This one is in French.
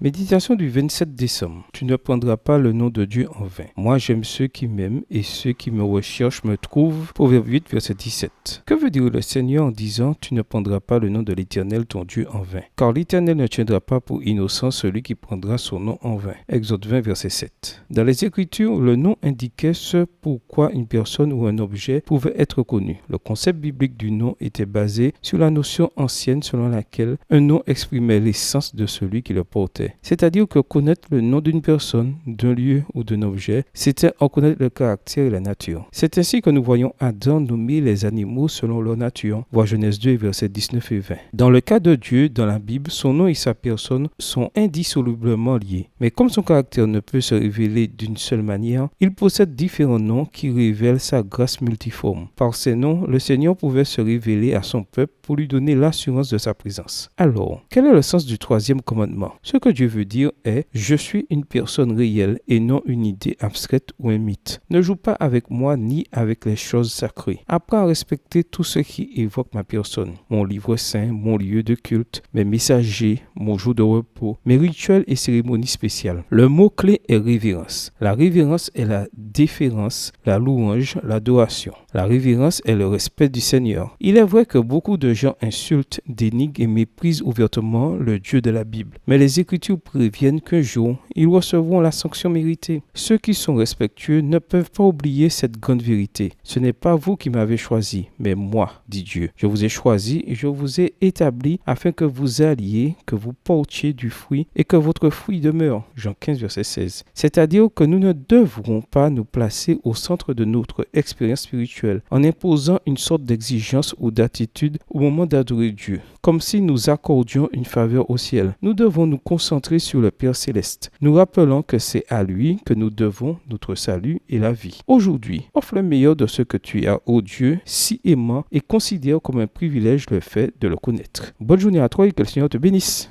Méditation du 27 décembre. Tu ne prendras pas le nom de Dieu en vain. Moi, j'aime ceux qui m'aiment et ceux qui me recherchent me trouvent. Proverbe 8, verset 17. Que veut dire le Seigneur en disant « Tu ne prendras pas le nom de l'Éternel ton Dieu en vain » ? Car l'Éternel ne tiendra pas pour innocent celui qui prendra son nom en vain. Exode 20, verset 7. Dans les Écritures, le nom indiquait ce pourquoi une personne ou un objet pouvait être connu. Le concept biblique du nom était basé sur la notion ancienne selon laquelle un nom exprimait l'essence de celui qui le portait. C'est-à-dire que connaître le nom d'une personne, d'un lieu ou d'un objet, c'était en connaître le caractère et la nature. C'est ainsi que nous voyons Adam nommer les animaux selon leur nature, voir Genèse 2, versets 19 et 20. Dans le cas de Dieu, dans la Bible, son nom et sa personne sont indissolublement liés. Mais comme son caractère ne peut se révéler d'une seule manière, il possède différents noms qui révèlent sa grâce multiforme. Par ces noms, le Seigneur pouvait se révéler à son peuple pour lui donner l'assurance de sa présence. Alors, quel est le sens du troisième commandement ? Ce que Dieu veut dire est « Je suis une personne réelle et non une idée abstraite ou un mythe. Ne joue pas avec moi ni avec les choses sacrées. Apprends à respecter tout ce qui évoque ma personne. Mon livre saint, mon lieu de culte, mes messagers, mon jour de repos, mes rituels et cérémonies spéciales. » Le mot-clé est révérence. La révérence est la déférence, la louange, l'adoration. La révérence est le respect du Seigneur. Il est vrai que beaucoup de gens insultent, dénigrent et méprisent ouvertement le Dieu de la Bible. Mais les Écritures préviennent qu'un jour, ils recevront la sanction méritée. Ceux qui sont respectueux ne peuvent pas oublier cette grande vérité. Ce n'est pas vous qui m'avez choisi, mais moi, dit Dieu. Je vous ai choisi et je vous ai établi afin que vous alliez, que vous portiez du fruit et que votre fruit demeure. Jean 15, verset 16. C'est-à-dire que nous ne devrons pas nous placer au centre de notre expérience spirituelle en imposant une sorte d'exigence ou d'attitude au moment d'adorer Dieu, comme si nous accordions une faveur au ciel. Nous devons nous concentrer sur le Père céleste, nous rappelant que c'est à lui que nous devons notre salut et la vie. Aujourd'hui, offre le meilleur de ce que tu as au Dieu si aimant et considère comme un privilège le fait de le connaître. Bonne journée à toi et que le Seigneur te bénisse.